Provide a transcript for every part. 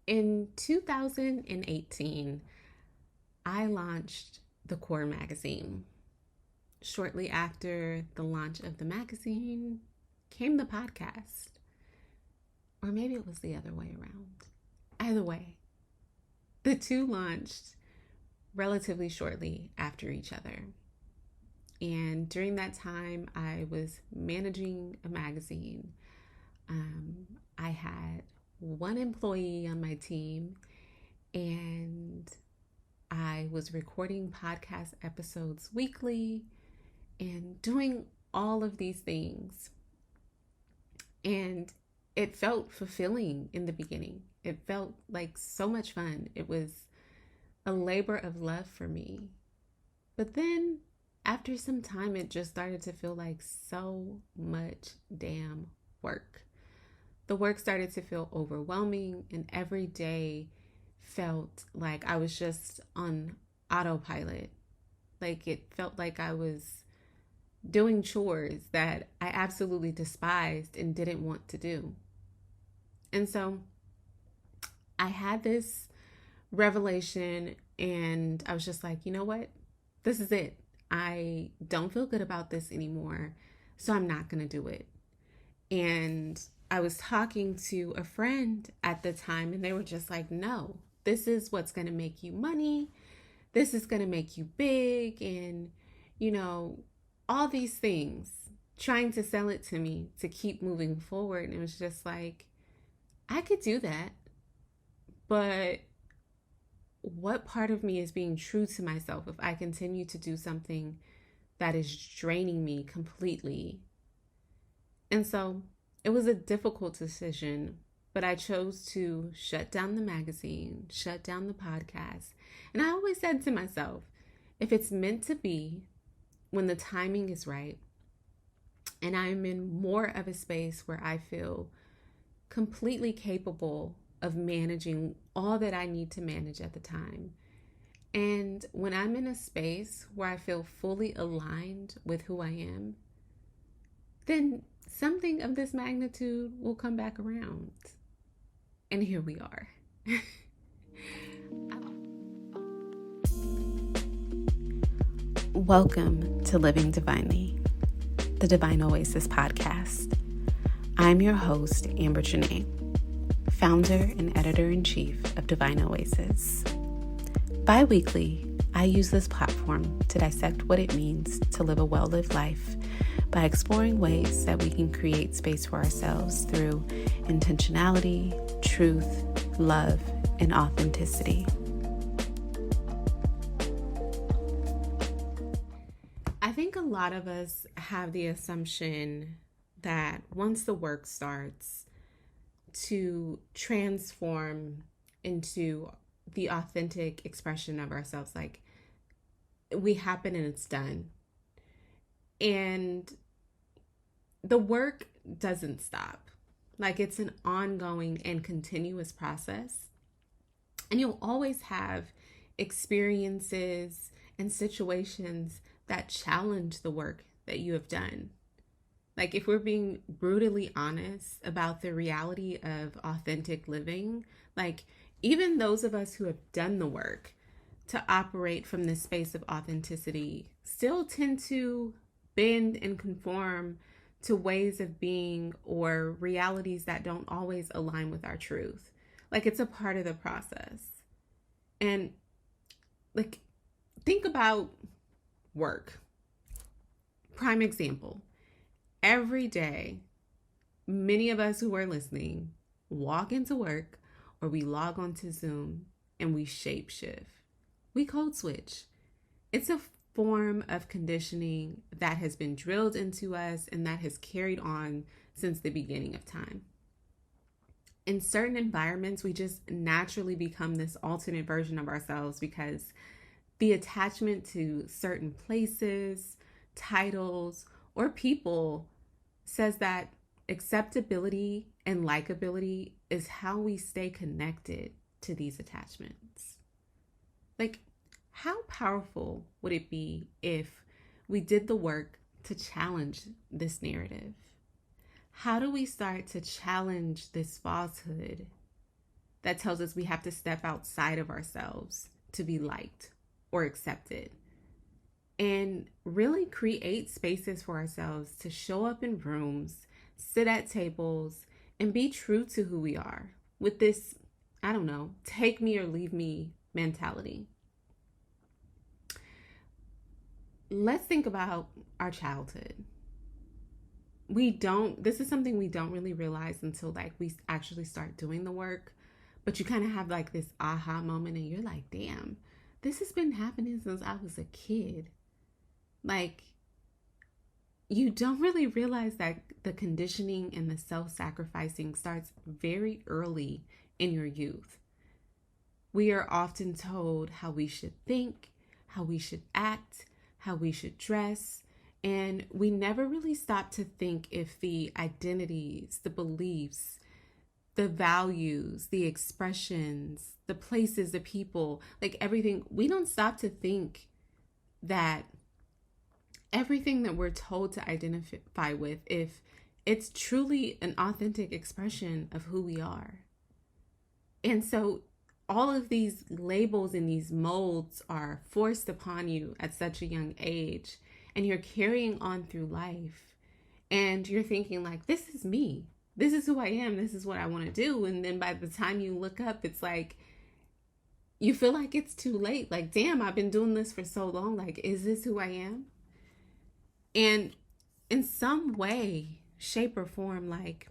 In 2018, I launched the Core magazine. Shortly after the launch of the magazine came the podcast. Or maybe it was the other way around. Either way, the two launched relatively shortly after each other. And during that time, I was managing a magazine. I had one employee on my team, and I was recording podcast episodes weekly and doing all of these things. And it felt fulfilling in the beginning. It felt like so much fun. It was a labor of love for me. But then after some time, it just started to feel like so much damn work. The work started to feel overwhelming, and every day felt like I was just on autopilot. Like it felt like I was doing chores that I absolutely despised and didn't want to do. And so I had this revelation, and I was just like, you know what? This is it. I don't feel good about this anymore, so I'm not going to do it. And I was talking to a friend at the time, and they were just like, no, this is what's going to make you money. This is going to make you big. And, all these things, trying to sell it to me to keep moving forward. And it was just like, I could do that. But what part of me is being true to myself if I continue to do something that is draining me completely? And so it was a difficult decision, but I chose to shut down the magazine, shut down the podcast. And I always said to myself, if it's meant to be, when the timing is right, and I'm in more of a space where I feel completely capable of managing all that I need to manage at the time. And when I'm in a space where I feel fully aligned with who I am, then something of this magnitude will come back around. And here we are. Welcome to Living Divinely, the Divine Oasis podcast. I'm your host, Amber Janae, founder and editor-in-chief of Divine Oasis. Bi-weekly, I use this platform to dissect what it means to live a well-lived life by exploring ways that we can create space for ourselves through intentionality, truth, love, and authenticity. I think a lot of us have the assumption that once the work starts to transform into the authentic expression of ourselves, like we happen and it's done. And the work doesn't stop. Like it's an ongoing and continuous process. And you'll always have experiences and situations that challenge the work that you have done. Like if we're being brutally honest about the reality of authentic living, like even those of us who have done the work to operate from this space of authenticity still tend to bend and conform to ways of being or realities that don't always align with our truth. Like it's a part of the process. And like think about work. Prime example. Every day, many of us who are listening walk into work or we log onto Zoom and we shape shift. We code switch. It's a form of conditioning that has been drilled into us and that has carried on since the beginning of time. In certain environments, we just naturally become this alternate version of ourselves because the attachment to certain places, titles, or people says that acceptability and likability is how we stay connected to these attachments. Like, how powerful would it be if we did the work to challenge this narrative? How do we start to challenge this falsehood that tells us we have to step outside of ourselves to be liked or accepted, and really create spaces for ourselves to show up in rooms, sit at tables, and be true to who we are with this, I don't know, take me or leave me mentality. Let's think about our childhood. This is something we don't really realize until like we actually start doing the work, but you kind of have like this aha moment and you're like, damn, this has been happening since I was a kid. Like, you don't really realize that the conditioning and the self-sacrificing starts very early in your youth. We are often told how we should think, how we should act, how we should dress, and we never really stop to think if the identities, the beliefs, the values, the expressions, the places, the people, like everything, we don't stop to think that everything that we're told to identify with, if it's truly an authentic expression of who we are. And so all of these labels and these molds are forced upon you at such a young age, and you're carrying on through life and you're thinking like, this is me, this is who I am, this is what I want to do. And then by the time you look up, it's like you feel like it's too late. Like, damn, I've been doing this for so long. Like, is this who I am? And in some way, shape, or form, like,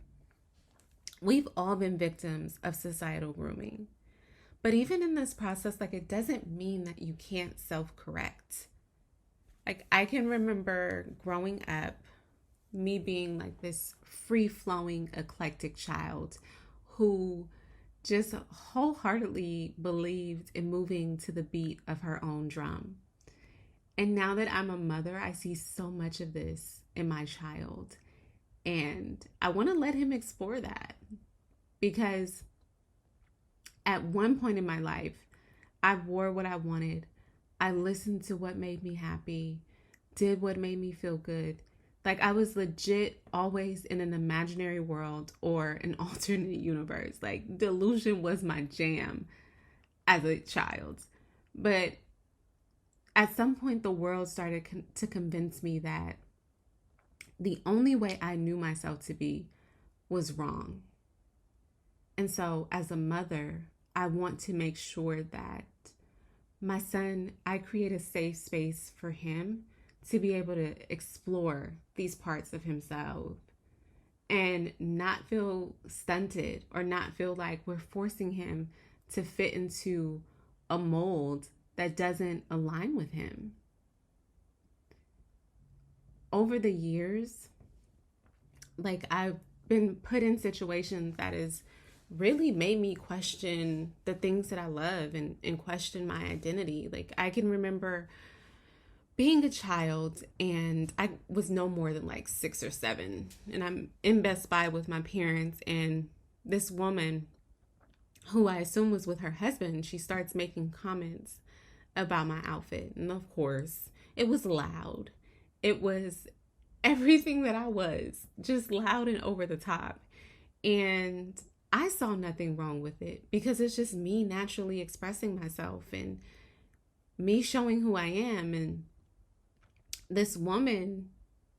we've all been victims of societal grooming. But even in this process, like, it doesn't mean that you can't self-correct. Like, I can remember growing up, me being like this free-flowing, eclectic child who just wholeheartedly believed in moving to the beat of her own drum. And now that I'm a mother, I see so much of this in my child. And I want to let him explore that, because at one point in my life, I wore what I wanted. I listened to what made me happy, did what made me feel good. Like, I was legit always in an imaginary world or an alternate universe. Like, delusion was my jam as a child. But at some point, the world started to convince me that the only way I knew myself to be was wrong. And so as a mother, I want to make sure that my son, I create a safe space for him to be able to explore these parts of himself and not feel stunted or not feel like we're forcing him to fit into a mold that doesn't align with him. Over the years, like, I've been put in situations that has really made me question the things that I love and question my identity. Like, I can remember being a child, and I was no more than like 6 or 7, and I'm in Best Buy with my parents, and this woman, who I assume was with her husband, she starts making comments about my outfit. And of course, it was loud. It was everything that I was, just loud and over the top. And I saw nothing wrong with it, because it's just me naturally expressing myself and me showing who I am. And this woman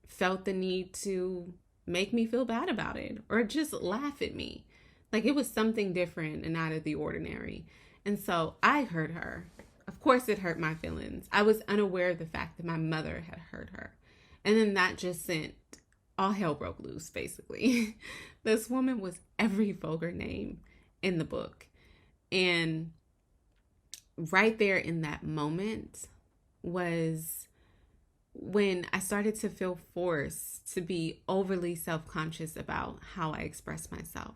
felt the need to make me feel bad about it or just laugh at me. Like, it was something different and out of the ordinary. And so I hurt her. Of course, it hurt my feelings. I was unaware of the fact that my mother had hurt her. And then that just sent all hell broke loose, basically. This woman was every vulgar name in the book. And right there in that moment was when I started to feel forced to be overly self-conscious about how I express myself.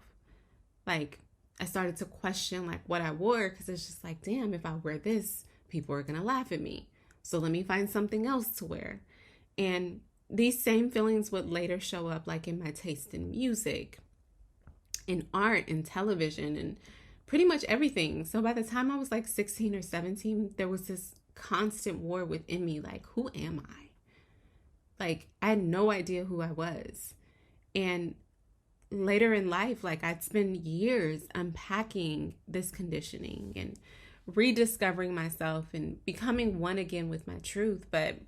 Like, I started to question like what I wore, because it's just like, damn, if I wear this, people are gonna laugh at me. So let me find something else to wear. And these same feelings would later show up like in my taste in music, in art, in television, and pretty much everything. So by the time I was like 16 or 17, there was this constant war within me. Like, who am I? Like, I had no idea who I was. And later in life, like I'd spend years unpacking this conditioning and rediscovering myself and becoming one again with my truth. But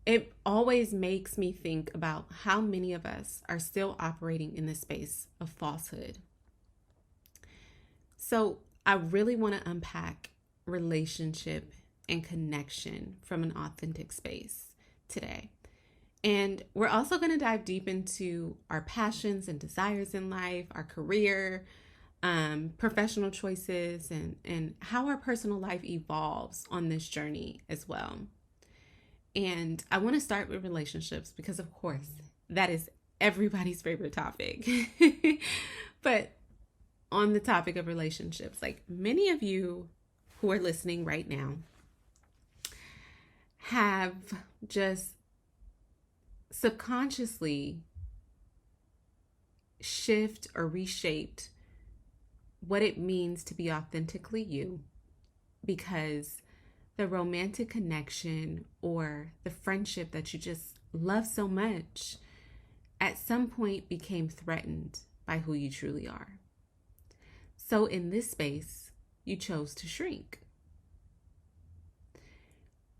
it always makes me think about how many of us are still operating in the space of falsehood. So I really want to unpack relationship and connection from an authentic space today. And we're also going to dive deep into our passions and desires in life, our career, professional choices, and how our personal life evolves on this journey as well. And I want to start with relationships because, of course, that is everybody's favorite topic. But on the topic of relationships, like many of you who are listening right now have just subconsciously shift or reshaped what it means to be authentically you, because the romantic connection or the friendship that you just love so much at some point became threatened by who you truly are. So in this space, you chose to shrink.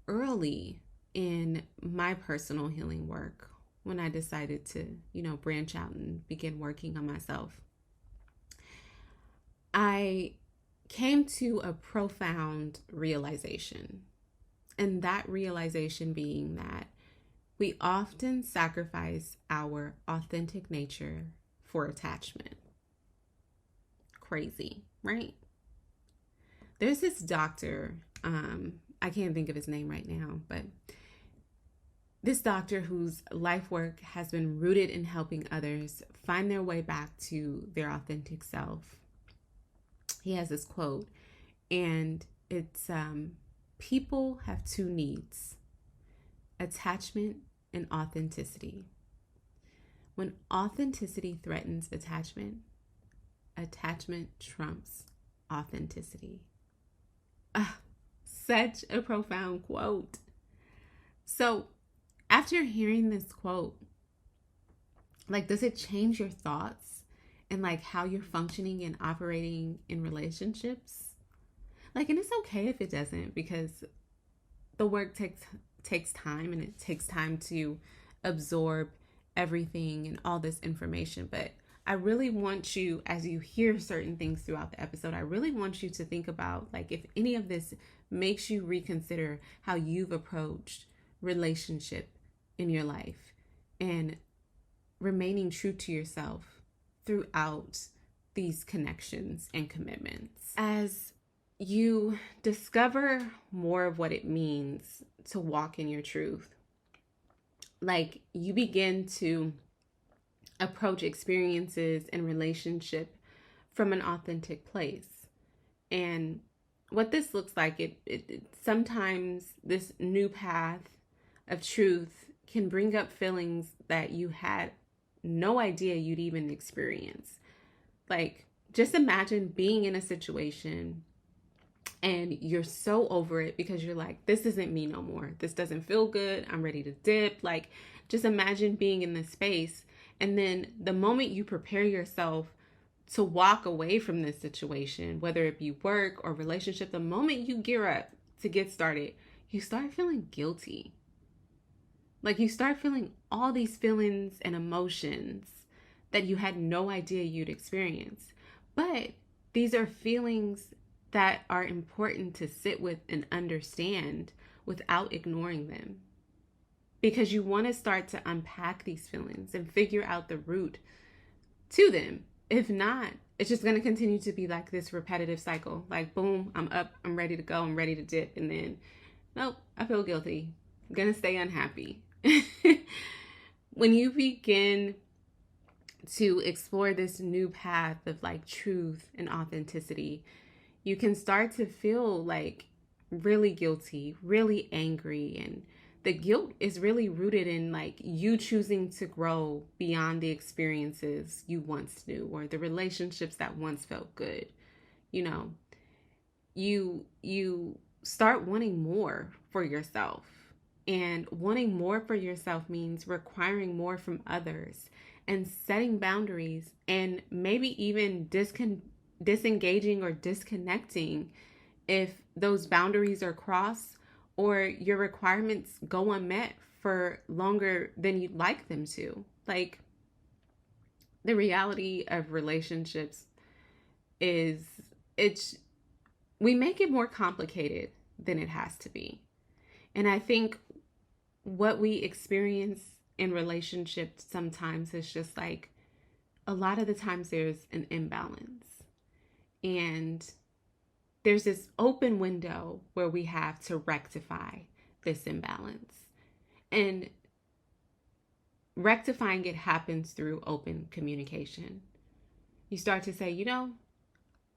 Early in my personal healing work, when I decided to, branch out and begin working on myself, I came to a profound realization. And that realization being that we often sacrifice our authentic nature for attachment. Crazy, right? There's this doctor, I can't think of his name right now, but this doctor whose life work has been rooted in helping others find their way back to their authentic self. He has this quote, and it's people have two needs: attachment and authenticity. When authenticity threatens attachment, attachment trumps authenticity. Such a profound quote. So after hearing this quote, does it change your thoughts and how you're functioning and operating in relationships? And it's okay if it doesn't, because the work takes time, and it takes time to absorb everything and all this information. But I really want you, as you hear certain things throughout the episode, I really want you to think about if any of this makes you reconsider how you've approached relationship in your life and remaining true to yourself throughout these connections and commitments. As you discover more of what it means to walk in your truth, you begin to approach experiences and relationship from an authentic place. And what this looks like, it sometimes this new path of truth can bring up feelings that you had no idea you'd even experience. Just imagine being in a situation and you're so over it because you're like, this isn't me no more. This doesn't feel good. I'm ready to dip. Just imagine being in this space. And then the moment you prepare yourself to walk away from this situation, whether it be work or relationship, the moment you gear up to get started, you start feeling guilty. You start feeling all these feelings and emotions that you had no idea you'd experience. But these are feelings that are important to sit with and understand without ignoring them. Because you want to start to unpack these feelings and figure out the root to them. If not, it's just going to continue to be this repetitive cycle. Boom, I'm up, I'm ready to go, I'm ready to dip. And then, nope, I feel guilty. I'm going to stay unhappy. When you begin to explore this new path of truth and authenticity, you can start to feel really guilty, really angry. And the guilt is really rooted in you choosing to grow beyond the experiences you once knew or the relationships that once felt good. You start wanting more for yourself. And wanting more for yourself means requiring more from others and setting boundaries, and maybe even disengaging or disconnecting if those boundaries are crossed or your requirements go unmet for longer than you'd like them to. Like, the reality of relationships is, it's we make it more complicated than it has to be. And I think what we experience in relationships sometimes is just like, a lot of the times there's an imbalance. And there's this open window where we have to rectify this imbalance. And rectifying it happens through open communication. You start to say,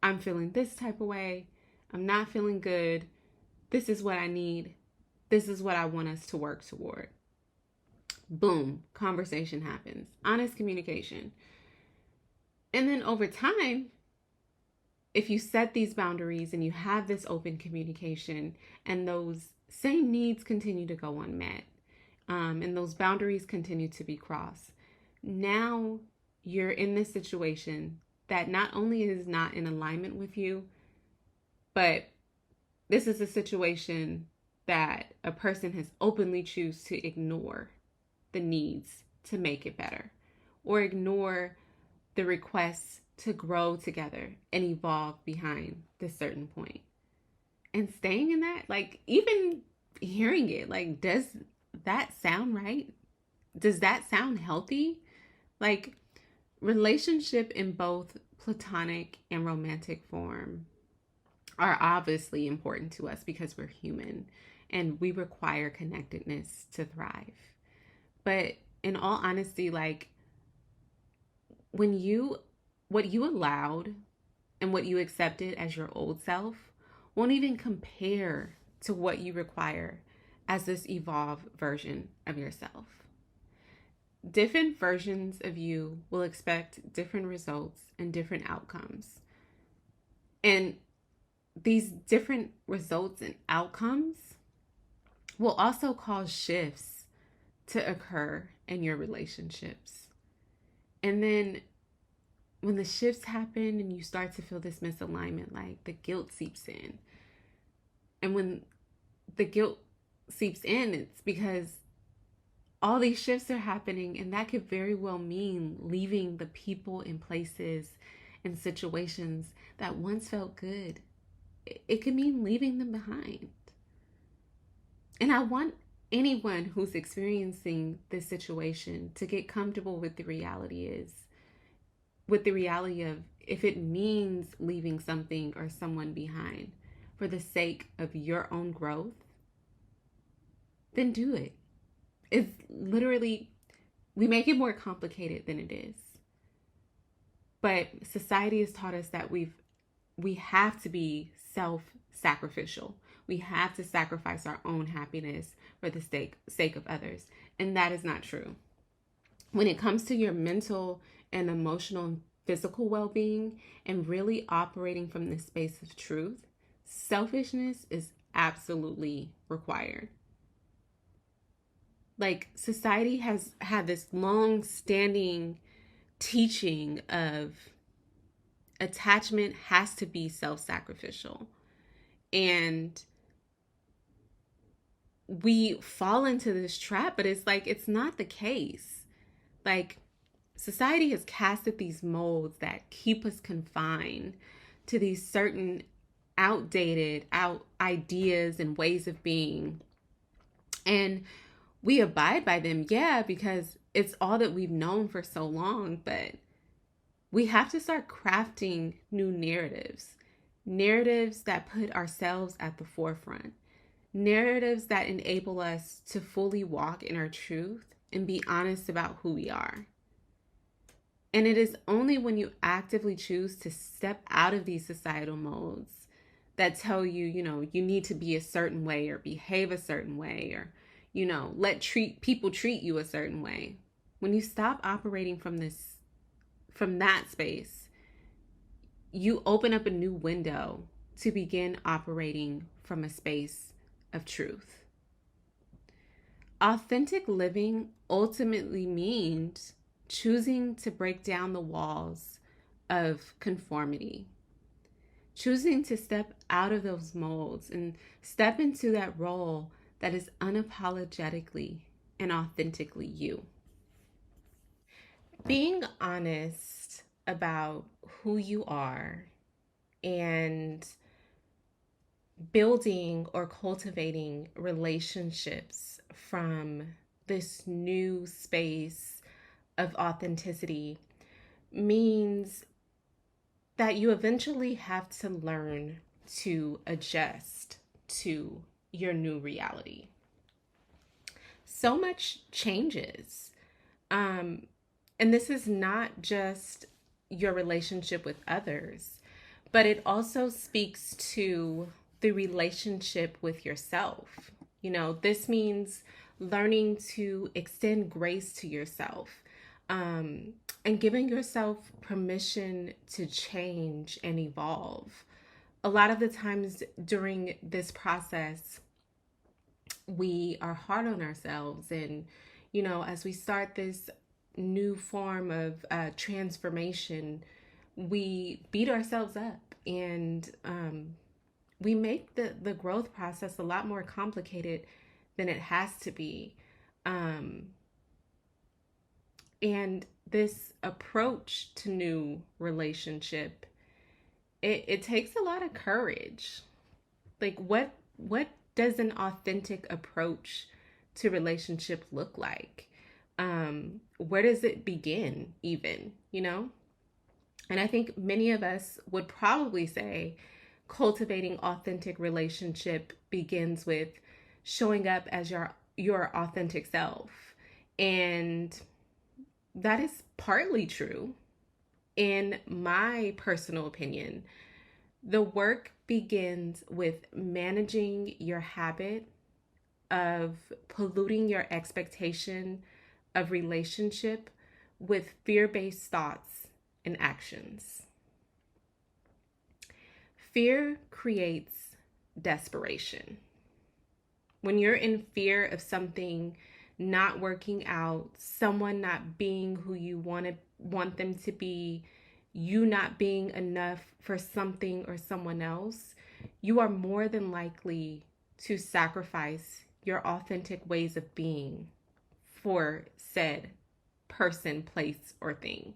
I'm feeling this type of way. I'm not feeling good. This is what I need. This is what I want us to work toward. Boom, conversation happens. Honest communication. And then over time, if you set these boundaries and you have this open communication and those same needs continue to go unmet, and those boundaries continue to be crossed, now you're in this situation that not only is not in alignment with you, but this is a situation that a person has openly choose to ignore the needs to make it better, or ignore the requests to grow together and evolve behind this certain point. And staying in that, like, even hearing it, like, does that sound right? Does that sound healthy? Like, relationship in both platonic and romantic form are obviously important to us because we're human and we require connectedness to thrive. But in all honesty, like, what you allowed and what you accepted as your old self won't even compare to what you require as this evolved version of yourself. Different versions of you will expect different results and different outcomes. And these different results and outcomes will also cause shifts to occur in your relationships. And then when the shifts happen and you start to feel this misalignment, like, the guilt seeps in. And when the guilt seeps in, it's because all these shifts are happening, and that could very well mean leaving the people and places and situations that once felt good. It could mean leaving them behind. And I want anyone who's experiencing this situation to get comfortable with the reality of, if it means leaving something or someone behind for the sake of your own growth, then do it. It's literally, we make it more complicated than it is. But society has taught us that we have to be self-sacrificial. We have to sacrifice our own happiness for the sake of others. And that is not true. When it comes to your mental and emotional and physical well-being and really operating from this space of truth, selfishness is absolutely required. Like, society has had this long-standing teaching of attachment has to be self-sacrificial. And we fall into this trap, but it's like, it's not the case. Like, society has casted these molds that keep us confined to these certain outdated ideas and ways of being. And we abide by them, because it's all that we've known for so long, but we have to start crafting new narratives that put ourselves at the forefront, narratives that enable us to fully walk in our truth and be honest about who we are. And it is only when you actively choose to step out of these societal molds that tell you, you need to be a certain way or behave a certain way, or, let people treat you a certain way. When you stop operating from that space, you open up a new window to begin operating from a space of truth. Authentic living ultimately means choosing to break down the walls of conformity, choosing to step out of those molds and step into that role that is unapologetically and authentically you. Being honest about who you are and building or cultivating relationships from this new space of authenticity means that you eventually have to learn to adjust to your new reality. So much changes. And this is not just your relationship with others, but it also speaks to the relationship with yourself. This means learning to extend grace to yourself, and giving yourself permission to change and evolve. A lot of the times during this process, we are hard on ourselves. And, as we start this new form of transformation, we beat ourselves up, and we make the growth process a lot more complicated than it has to be. And this approach to new relationship, it takes a lot of courage. Like, what does an authentic approach to relationship look like? Where does it begin even, And I think many of us would probably say cultivating authentic relationship begins with showing up as your authentic self. And that is partly true. In my personal opinion, the work begins with managing your habit of polluting your expectation of relationship with fear-based thoughts and actions. Fear creates desperation. When you're in fear of something not working out, someone not being who you want them to be, you not being enough for something or someone else, you are more than likely to sacrifice your authentic ways of being for said person, place, or thing.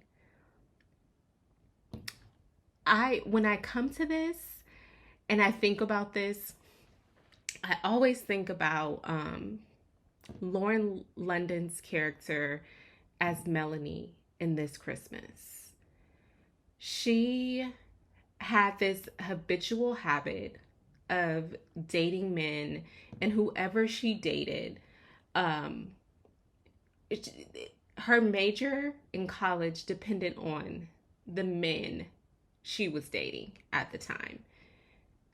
When I come to this and I think about this, I always think about Lauren London's character as Melanie in This Christmas. She had this habitual habit of dating men, and whoever she dated, her major in college depended on the men she was dating at the time.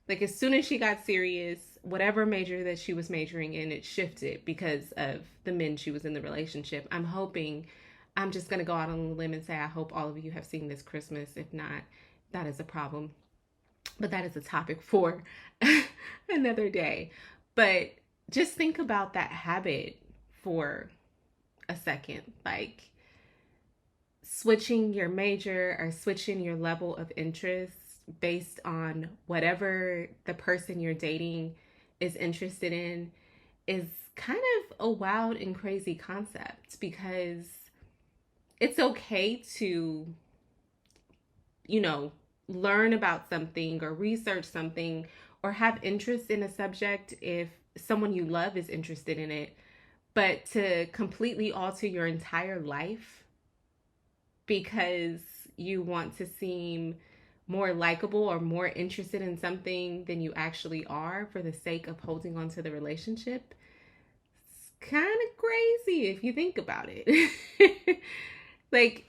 Like, as soon as she got serious, whatever major that she was majoring in, it shifted because of the men she was in the relationship. I'm just going to go out on a limb and say, I hope all of you have seen This Christmas. If not, that is a problem. But that is a topic for another day. But just think about that habit for a second. Like, switching your major or switching your level of interest based on whatever the person you're dating is interested in is kind of a wild and crazy concept, because it's okay to, learn about something or research something or have interest in a subject if someone you love is interested in it, but to completely alter your entire life because you want to seem more likable or more interested in something than you actually are for the sake of holding on to the relationship, it's kind of crazy if you think about it. Like,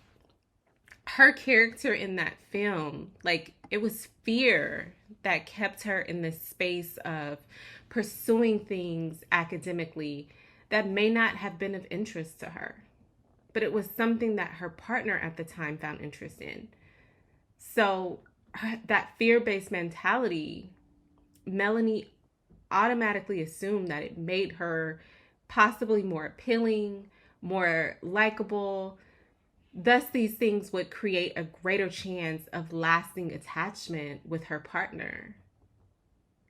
her character in that film, like, it was fear that kept her in this space of pursuing things academically that may not have been of interest to her, but it was something that her partner at the time found interest in. So that fear-based mentality, Melanie automatically assumed that it made her possibly more appealing, more likable, Thus, these things would create a greater chance of lasting attachment with her partner.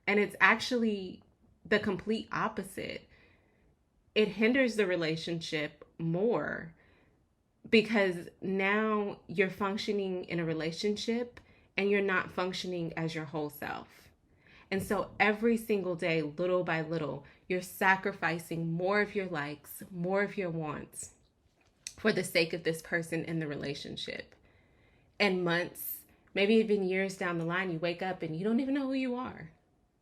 And it's actually the complete opposite. It hinders the relationship more because now you're functioning in a relationship and you're not functioning as your whole self. And so every single day, little by little, you're sacrificing more of your likes, more of your wants for the sake of this person in the relationship. And months, maybe even years down the line, you wake up and you don't even know who you are.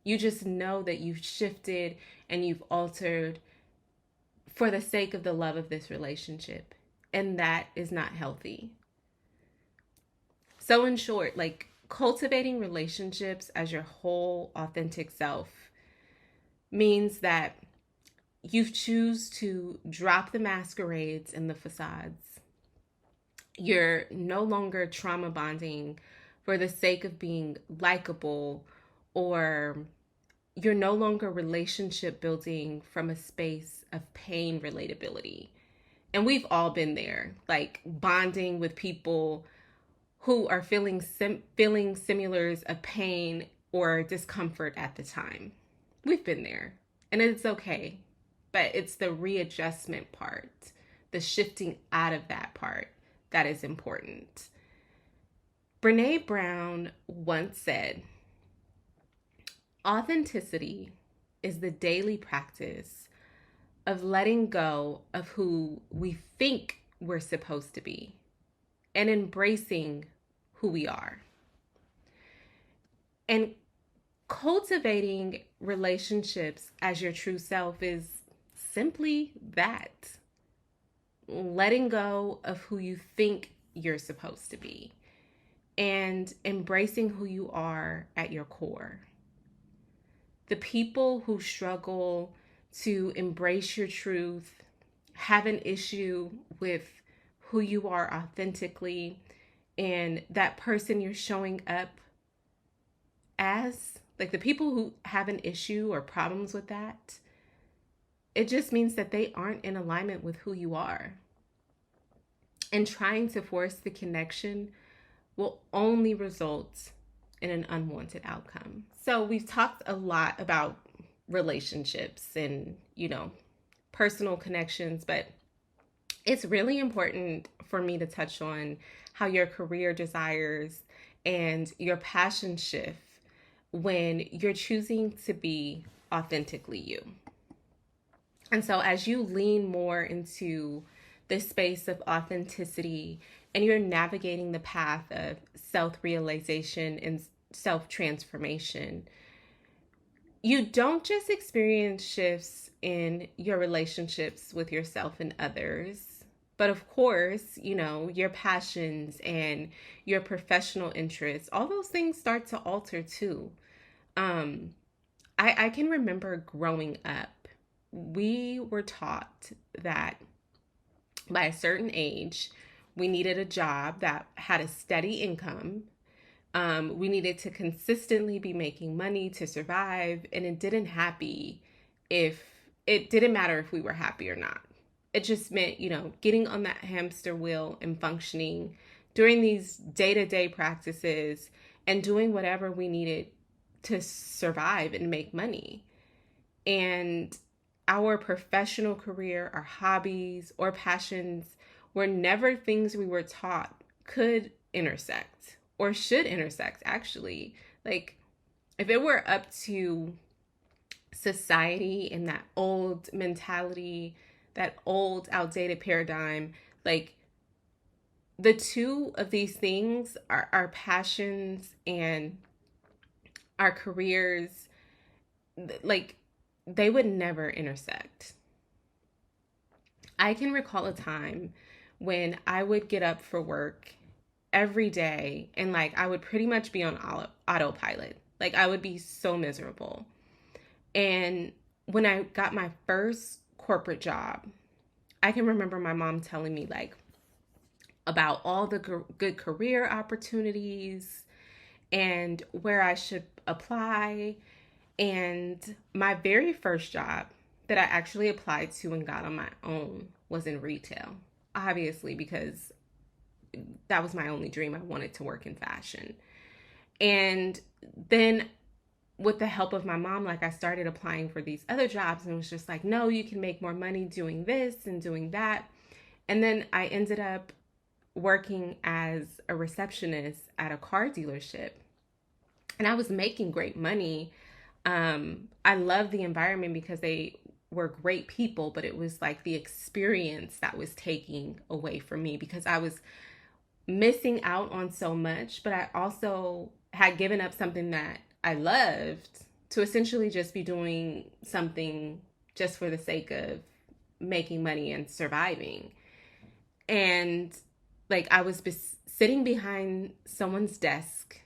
You just know that you've shifted and you've altered for the sake of the love of this relationship. And that is not healthy. So, in short, like cultivating relationships as your whole authentic self means that you choose to drop the masquerades and the facades. You're no longer trauma bonding for the sake of being likable, or you're no longer relationship building from a space of pain relatability. And we've all been there, like bonding with people who are feeling similars of pain or discomfort at the time. We've been there, and it's okay. But it's the readjustment part, the shifting out of that part that is important. Brene Brown once said, "Authenticity is the daily practice of letting go of who we think we're supposed to be and embracing who we are." And cultivating relationships as your true self is simply that, letting go of who you think you're supposed to be and embracing who you are at your core. The people who struggle to embrace your truth have an issue with who you are authentically and that person you're showing up as. Like the people who have an issue or problems with that, it just means that they aren't in alignment with who you are. And trying to force the connection will only result in an unwanted outcome. So we've talked a lot about relationships and, personal connections, but it's really important for me to touch on how your career desires and your passion shift when you're choosing to be authentically you. And so as you lean more into this space of authenticity and you're navigating the path of self-realization and self-transformation, you don't just experience shifts in your relationships with yourself and others, but of course, your passions and your professional interests, all those things start to alter too. I can remember growing up, we were taught that by a certain age, we needed a job that had a steady income. We needed to consistently be making money to survive, and it didn't matter if we were happy or not. It just meant, getting on that hamster wheel and functioning, doing these day-to-day practices and doing whatever we needed to survive and make money. And our professional career, our hobbies or passions were never things we were taught could intersect or should intersect, actually. Like, if it were up to society and that old mentality, that old outdated paradigm, like the two of these things, our passions and our careers, like they would never intersect. I can recall a time when I would get up for work every day and I would pretty much be on autopilot. Like I would be so miserable. And when I got my first corporate job, I can remember my mom telling me about all the good career opportunities and where I should apply. And my very first job that I actually applied to and got on my own was in retail. Obviously, because that was my only dream. I wanted to work in fashion. And then with the help of my mom, like I started applying for these other jobs and it was just like, no, you can make more money doing this and doing that. And then I ended up working as a receptionist at a car dealership. And I was making great money. I love the environment because they were great people, but it was like the experience that was taking away from me because I was missing out on so much, but I also had given up something that I loved to essentially just be doing something just for the sake of making money and surviving. And like I was sitting behind someone's desk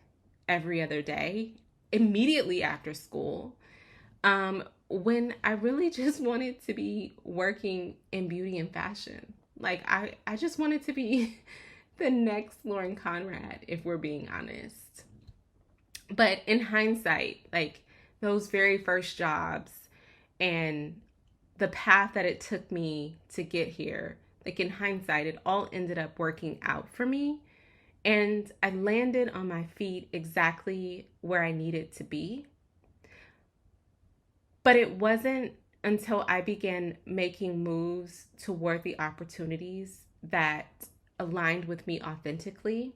every other day, immediately after school, when I really just wanted to be working in beauty and fashion. Like I just wanted to be the next Lauren Conrad, if we're being honest. But in hindsight, like those very first jobs and the path that it took me to get here, like in hindsight, it all ended up working out for me. And I landed on my feet exactly where I needed to be. But it wasn't until I began making moves toward the opportunities that aligned with me authentically.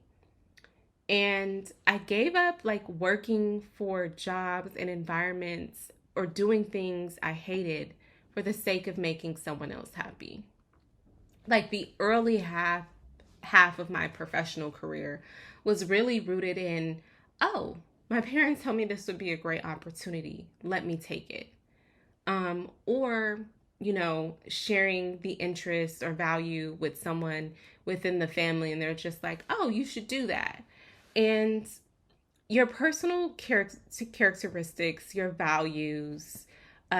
And I gave up like working for jobs and environments or doing things I hated for the sake of making someone else happy. Like the early half of my professional career was really rooted in, oh, my parents told me this would be a great opportunity. Let me take it. Or, sharing the interest or value with someone within the family, and they're just like, oh, you should do that. And your personal characteristics, your values,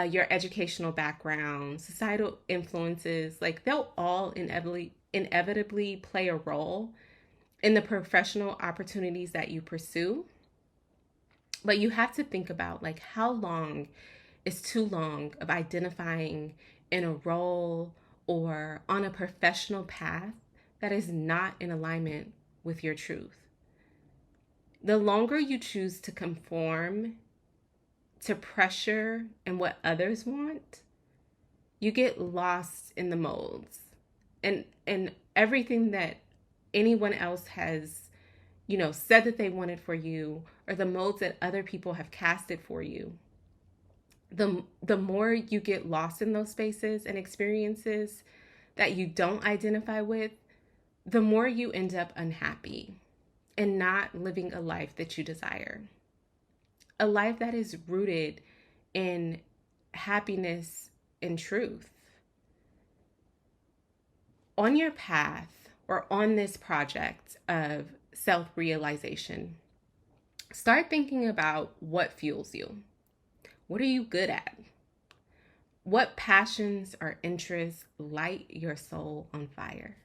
your educational background, societal influences, like they'll all inevitably play a role in the professional opportunities that you pursue. But you have to think about like how long is too long of identifying in a role or on a professional path that is not in alignment with your truth. The longer you choose to conform to pressure and what others want, you get lost in the molds and everything that anyone else has, said that they wanted for you, or the molds that other people have casted for you. The more you get lost in those spaces and experiences that you don't identify with, the more you end up unhappy and not living a life that you desire. A life that is rooted in happiness and truth. On your path or on this project of self-realization, start thinking about what fuels you. What are you good at? What passions or interests light your soul on fire?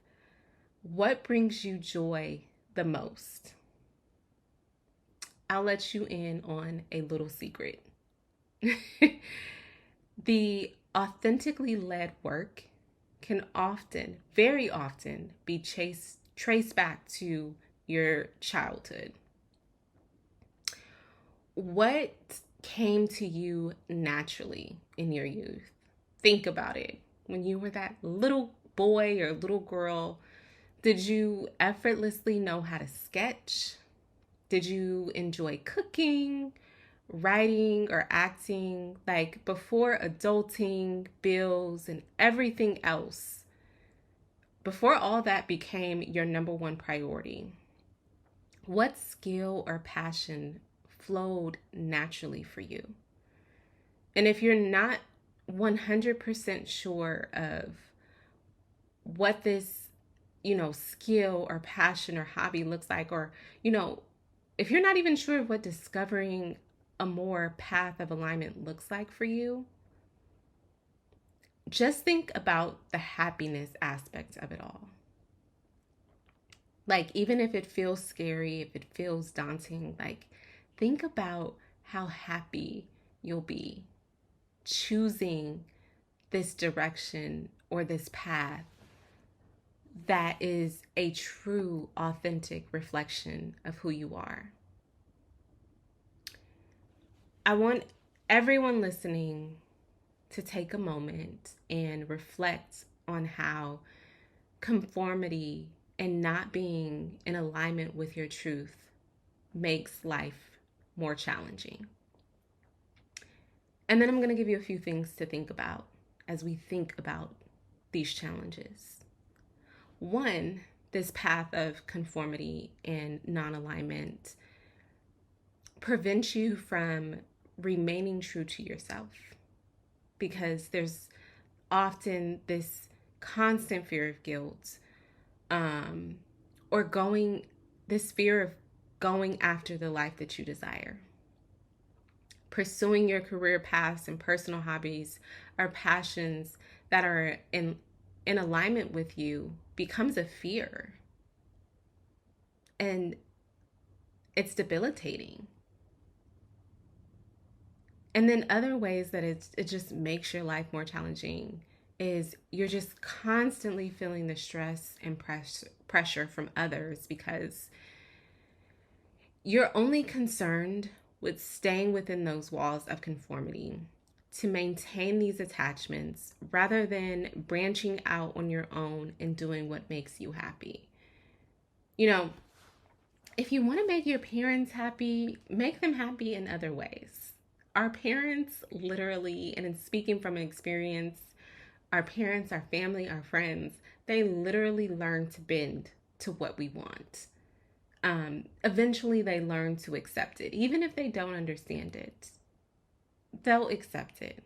What brings you joy the most? I'll let you in on a little secret. The authentically led work can often, very often, be traced back to your childhood. What came to you naturally in your youth? Think about it. When you were that little boy or little girl, did you effortlessly know how to sketch? Did you enjoy cooking, writing, or acting? Like before adulting, bills, and everything else, before all that became your number one priority, what skill or passion flowed naturally for you? And if you're not 100% sure of what this, skill or passion or hobby looks like, or, if you're not even sure what discovering a more path of alignment looks like for you, just think about the happiness aspect of it all. Like, even if it feels scary, if it feels daunting, like, think about how happy you'll be choosing this direction or this path that is a true, authentic reflection of who you are. I want everyone listening to take a moment and reflect on how conformity and not being in alignment with your truth makes life more challenging. And then I'm going to give you a few things to think about as we think about these challenges. One, this path of conformity and non-alignment prevents you from remaining true to yourself, because there's often this constant fear of guilt, or this fear of going after the life that you desire. Pursuing your career paths and personal hobbies or passions that are in alignment with you becomes a fear. And it's debilitating. And then other ways that it just makes your life more challenging is you're just constantly feeling the stress and pressure from others, because you're only concerned with staying within those walls of conformity to maintain these attachments rather than branching out on your own and doing what makes you happy. You know, if you want to make your parents happy, make them happy in other ways. Our parents literally, and in speaking from experience, our parents, our family, our friends, they literally learn to bend to what we want. Eventually they learn to accept it. Even if they don't understand it, they'll accept it.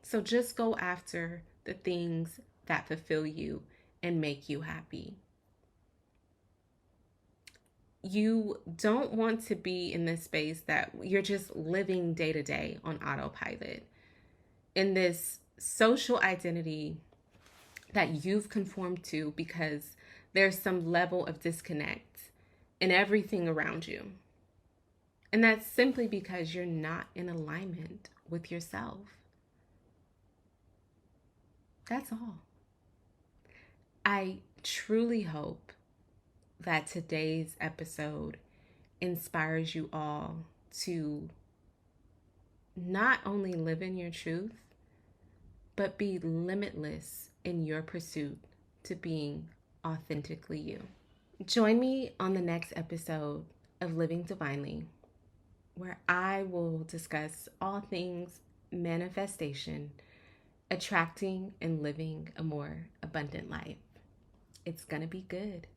So just go after the things that fulfill you and make you happy. You don't want to be in this space that you're just living day to day on autopilot, in this social identity that you've conformed to because there's some level of disconnect in everything around you. And that's simply because you're not in alignment with yourself. That's all. I truly hope that today's episode inspires you all to not only live in your truth, but be limitless in your pursuit to being authentically you. Join me on the next episode of Living Divinely, where I will discuss all things manifestation, attracting and living a more abundant life. It's going to be good.